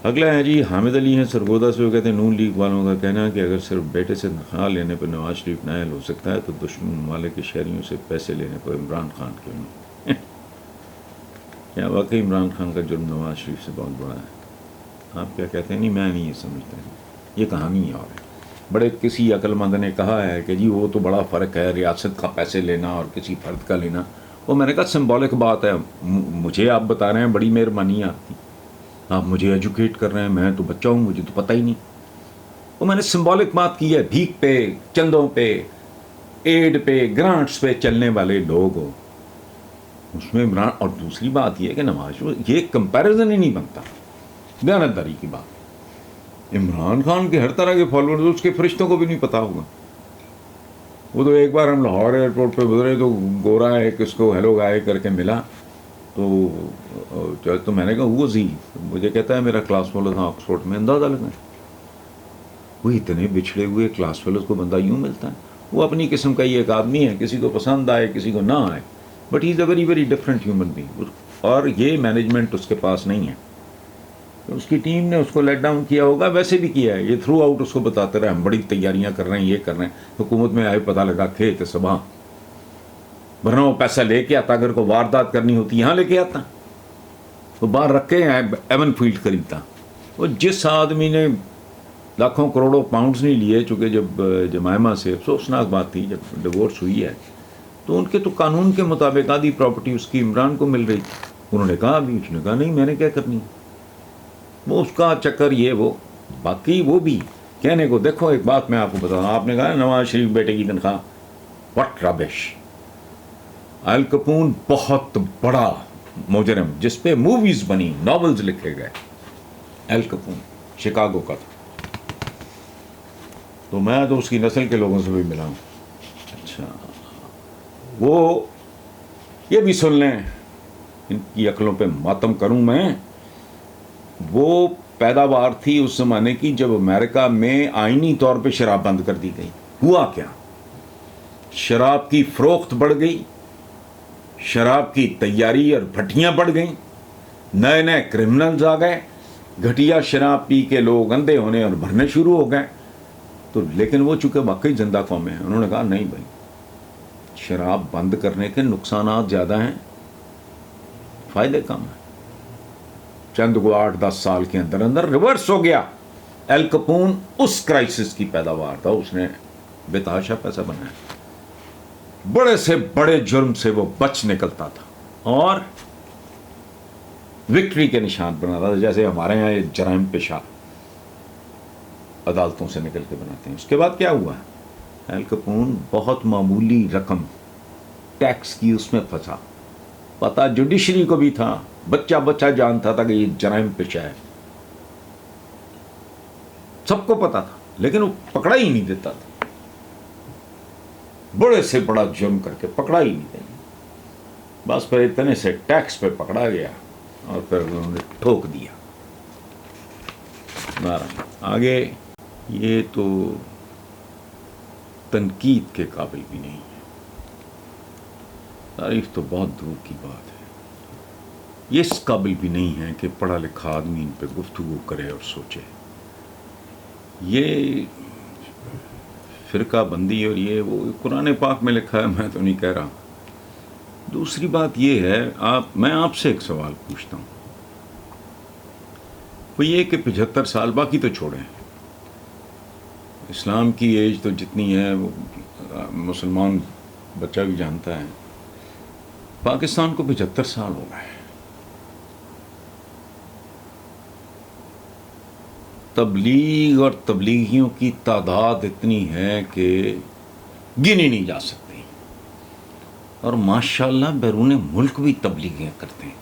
اگلا ہے جی حامد علی ہیں سرگودا سے، وہ کہتے ہیں نون لیگ والوں کا کہنا ہے کہ اگر صرف بیٹے سے تنخواہ لینے پر نواز شریف نائل ہو سکتا ہے تو دشمن ممالک کے شہریوں سے پیسے لینے پر عمران خان کیوں نہیں؟ کیا واقعی عمران خان کا جرم نواز شریف سے بہت بڑا ہے؟ آپ کیا کہتے ہیں؟ نہیں میں نہیں یہ سمجھتا ہوں، یہ کہانی اور ہے۔ بڑے کسی عقل مند نے کہا ہے کہ جی وہ تو بڑا فرق ہے ریاست کا پیسے لینا اور کسی فرد کا لینا۔ وہ میں نے کہا سمبولک بات ہے، مجھے آپ بتا رہے ہیں، بڑی مہربانی ہے آپ کی، آپ مجھے ایجوکیٹ کر رہے ہیں، میں تو بچہ ہوں، مجھے تو پتہ ہی نہیں۔ وہ میں نے سمبولک بات کی ہے، بھیک پہ، چندوں پہ، ایڈ پہ، گرانٹس پہ چلنے والے لوگ ہو اس میں عمران۔ اور دوسری بات یہ ہے کہ نواز، یہ کمپیریزن ہی نہیں بنتا، دیانتداری کی بات۔ عمران خان کے ہر طرح کے فالوورز، اس کے فرشتوں کو بھی نہیں پتا ہوگا۔ وہ تو ایک بار ہم لاہور ایئرپورٹ پہ گزرے تو گورا ایک اس کو ہیلو گائے کر کے ملا، تو میں نے کہا وہ زی، مجھے کہتا ہے میرا کلاس فیلو تھا آکسفورڈ میں، اندازہ لگا وہ اتنے بچھڑے ہوئے کلاس فیلوز کو بندہ یوں ملتا ہے۔ وہ اپنی قسم کا ہی ایک آدمی ہے، کسی کو پسند آئے کسی کو نہ آئے، but he is a very very different human being, اور یہ مینجمنٹ اس کے پاس نہیں ہے۔ اس کی ٹیم نے اس کو لیٹ ڈاؤن کیا ہوگا، ویسے بھی کیا ہے، یہ تھرو آؤٹ اس کو بتاتے رہے ہم بڑی تیاریاں کر رہے ہیں، یہ کر رہے ہیں، حکومت میں آئے پتہ لگا کھیت صبح، ورنہ وہ پیسہ لے کے آتا، اگر کوئی واردات کرنی ہوتی یہاں لے کے آتا، وہ باہر رکھے ہیں ایون فیلڈ خریدتا۔ وہ جس آدمی نے لاکھوں کروڑوں پاؤنڈز نہیں لیے، چونکہ جب جمائمہ سے افسوسناک بات تھی جب ڈیورس ہوئی ہے تو ان کے تو قانون کے مطابق آدھی پراپرٹی اس کی عمران کو مل رہی تھی، انہوں نے کہا ابھی، اس نے کہا نہیں میں نے کیا کرنی، وہ اس کا چکر یہ وہ باقی وہ بھی کہنے کو۔ دیکھو ایک بات میں آپ کو بتاؤں، آپ نے کہا نواز شریف بیٹے کی تنخواہ، وٹ ربش۔ ایل کپون بہت بڑا مجرم جس پہ موویز بنی، ناولز لکھے گئے، ایل کپون شکاگو کا تھا، تو میں تو اس کی نسل کے لوگوں سے بھی ملا ہوں۔ اچھا وہ یہ بھی سن لیں، ان کی عقلوں پہ ماتم کروں میں۔ وہ پیداوار تھی اس زمانے کی جب امریکہ میں آئینی طور پہ شراب بند کر دی گئی۔ ہوا کیا؟ شراب کی فروخت بڑھ گئی، شراب کی تیاری اور بھٹیاں بڑھ گئیں، نئے نئے کرمنلز آ گئے، گھٹیا شراب پی کے لوگ اندھے ہونے اور بھرنے شروع ہو گئے۔ تو لیکن وہ چونکہ واقعی زندہ قوم ہیں، انہوں نے کہا نہیں بھائی، شراب بند کرنے کے نقصانات زیادہ ہیں، فائدے کم ہیں۔ چند کو 8-10 سال کے اندر اندر ریورس ہو گیا۔ ایل کپون اس کرائسس کی پیداوار تھا، اس نے بے تحاشا پیسہ بنایا، بڑے سے بڑے جرم سے وہ بچ نکلتا تھا اور وکٹری کے نشان بناتا تھا، جیسے ہمارے یہاں یہ جرائم پیشہ عدالتوں سے نکل کے بناتے ہیں۔ اس کے بعد کیا ہوا؟ ایل کپون بہت معمولی رقم ٹیکس کی اس میں پھنسا، پتہ جوڈیشری کو بھی تھا، بچہ بچہ جانتا تھا کہ یہ جرائم پیشہ ہے، سب کو پتا تھا، لیکن وہ پکڑا ہی نہیں دیتا تھا، بڑے سے بڑا جرم کر کے پکڑا ہی نہیں دیتا، بس پھر اتنے سے ٹیکس پہ پکڑا گیا اور پھر انہوں نے ٹھوک دیا۔ آگے یہ تو تنقید کے قابل بھی نہیں ہے، تاریخ تو بہت دور کی بات ہے، یہ اس قابل بھی نہیں ہے کہ پڑھا لکھا آدمی ان پہ گفتگو کرے اور سوچے۔ یہ فرقہ بندی اور یہ وہ قرآن پاک میں لکھا ہے، میں تو نہیں کہہ رہا۔ دوسری بات یہ ہے، میں آپ سے ایک سوال پوچھتا ہوں، وہ یہ کہ 75 سال باقی تو چھوڑیں، اسلام کی ایج تو جتنی ہے وہ مسلمان بچہ بھی جانتا ہے، پاکستان کو 75 سال ہو گئے، تبلیغ اور تبلیغیوں کی تعداد اتنی ہے کہ گنی نہیں جا سکتی، اور ماشاءاللہ بیرون ملک بھی تبلیغیں کرتے ہیں،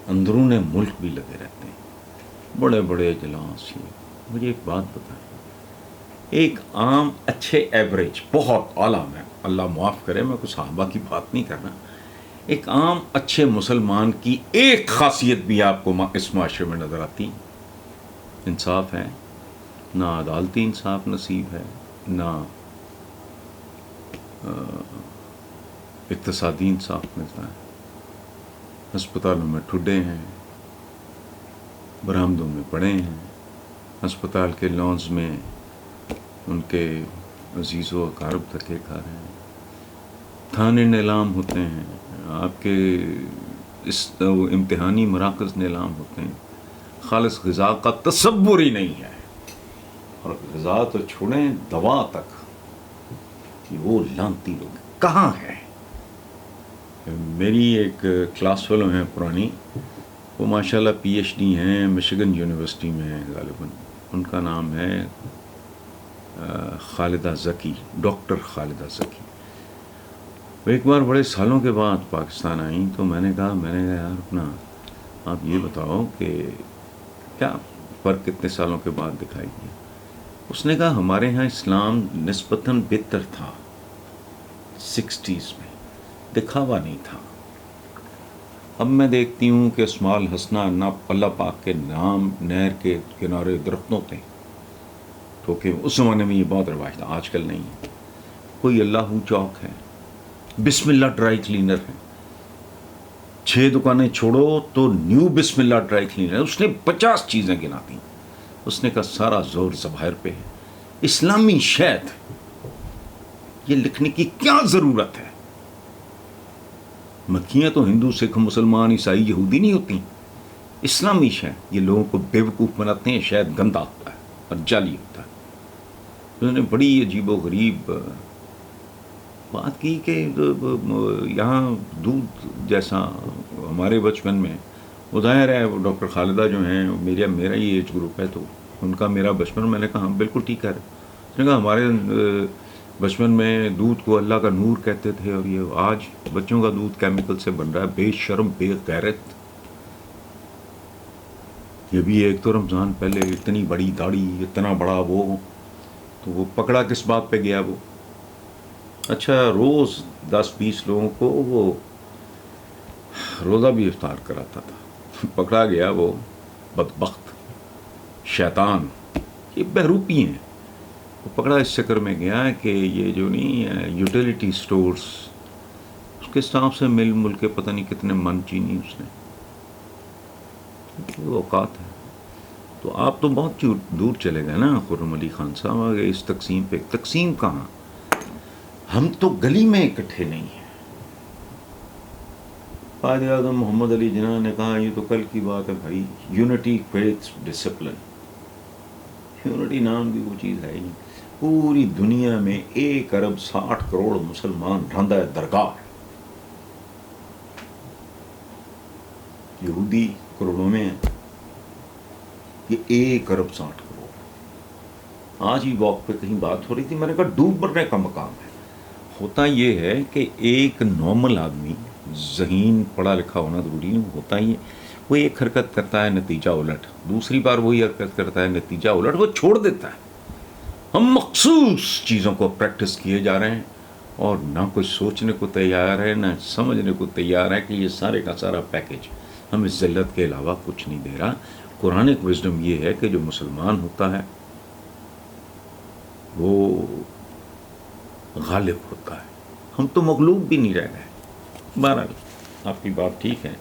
اندرون ملک بھی لگے رہتے ہیں، بڑے بڑے اجلاس۔ مجھے ایک بات بتائیں، ایک عام اچھے ایوریج بہت اعلیٰ، میں اللہ معاف کرے میں کوئی صحابہ کی بات نہیں کرنا، ایک عام اچھے مسلمان کی ایک خاصیت بھی آپ کو اس معاشرے میں نظر آتی؟ انصاف ہے؟ نہ عدالتی انصاف نصیب ہے، نہ اقتصادی انصاف ملتا ہے، ہسپتالوں میں ٹھڈے ہیں، برآمدوں میں پڑے ہیں، ہسپتال کے لانز میں ان کے عزیز و اقارب دھکے کھا رہے ہیں، تھانے نیلام ہوتے ہیں، آپ کے اس امتحانی مراکز نیلام ہوتے ہیں، خالص غذا کا تصور ہی نہیں ہے، اور غذا تو چھوڑیں دوا تک کہ وہ لانتی لوگ کہاں ہیں۔ میری ایک کلاس فیلو ہیں پرانی، وہ ماشاءاللہ پی ایچ ڈی ہیں، مشیگن یونیورسٹی میں ہیں غالباً، ان کا نام ہے خالدہ ذکی، ڈاکٹر خالدہ ذکی۔ وہ ایک بار بڑے سالوں کے بعد پاکستان آئیں تو میں نے کہا یار اپنا آپ یہ بتاؤ کہ کیا فرق کتنے سالوں کے بعد دکھائی دیا؟ اس نے کہا ہمارے ہاں اسلام نسبتاً بہتر تھا 60s میں، دکھاوا نہیں تھا۔ اب میں دیکھتی ہوں کہ اسماء الحسنہ اللہ پاک کے نام نہر کے کنارے درختوں پہ، تو کہ اس زمانے میں یہ بہت رواج تھا، آج کل نہیں ہے۔ کوئی اللہ چوک ہے، بسم اللہ ڈرائی کلینر ہے، 6 دکانیں چھوڑو تو نیو بسم اللہ ڈرائی کلینر ہے۔ اس نے 50 چیزیں گناتی، اس نے کہا سارا زور ظواہر پہ ہے، اسلامی شہد یہ لکھنے کی کیا ضرورت ہے؟ مکھیاں تو ہندو سکھ مسلمان عیسائی یہودی نہیں ہوتی، اسلامی شہد یہ لوگوں کو بیوقوف بناتے ہیں، شہد گندا ہوتا ہے اور جعلی ہوتا ہے۔ انہوں نے بڑی عجیب و غریب بات کی کہ یہاں دودھ جیسا ہمارے بچپن میں، وہ ظاہر ہے وہ ڈاکٹر خالدہ جو ہیں میرا ہی ایج گروپ ہے، تو ان کا میرا بچپن، میں نے کہا ہم بالکل ٹھیک ہے۔ اس نے کہا ہمارے بچپن میں دودھ کو اللہ کا نور کہتے تھے، اور یہ آج بچوں کا دودھ کیمیکل سے بن رہا ہے، بے شرم بے غیرت۔ یہ بھی ایک تو رمضان پہلے اتنی بڑی داڑھی، اتنا بڑا وہ، تو وہ پکڑا کس بات پہ گیا وہ؟ اچھا روز 10-20 لوگوں کو وہ روزہ بھی افطار کراتا تھا، پکڑا گیا وہ بدبخت شیطان، یہ بہروپی ہیں، وہ پکڑا اس چکر میں گیا کہ یہ جو نہیں یوٹیلیٹی سٹورز، اس کے اسٹاف سے مل مل کے پتہ نہیں کتنے من چینی اس نے، وہ اوقات ہے۔ تو آپ تو بہت دور چلے گئے نا خرم علی خان صاحب، اس تقسیم پہ تقسیم کہاں؟ ہم تو گلی میں اکٹھے نہیں ہیں۔ قائد اعظم محمد علی جناح نے کہا یہ تو کل کی بات ہے بھائی، یونٹی کریٹس ڈسپلن، یونٹی نام کی وہ چیز ہے ہی نہیں۔ پوری دنیا میں 1 ارب 60 کروڑ مسلمان رہندہ درگاہ ہے، یہودی کروڑوں میں ہیں، یہ 1 ارب 60 کروڑ۔ آج ہی واک پہ کہیں بات ہو رہی تھی، میں نے کہا ڈوب مرنے کا مقام ہے۔ ہوتا یہ ہے کہ ایک نارمل آدمی، ذہین پڑھا لکھا ہونا ضروری نہیں، ہوتا ہی ہے وہ ایک حرکت کرتا ہے نتیجہ الٹ، دوسری بار وہی حرکت کرتا ہے نتیجہ الٹ، وہ چھوڑ دیتا ہے۔ ہم مخصوص چیزوں کو پریکٹس کیے جا رہے ہیں، اور نہ کوئی سوچنے کو تیار ہے، نہ سمجھنے کو تیار ہے کہ یہ سارے کا سارا پیکج ہمیں ذلت کے علاوہ کچھ نہیں دے رہا۔ قرآنک وزڈم یہ ہے کہ جو مسلمان ہوتا ہے وہ غالب ہوتا ہے، ہم تو مغلوب بھی نہیں رہ گئے۔ بہرحال آپ کی بات ٹھیک ہے۔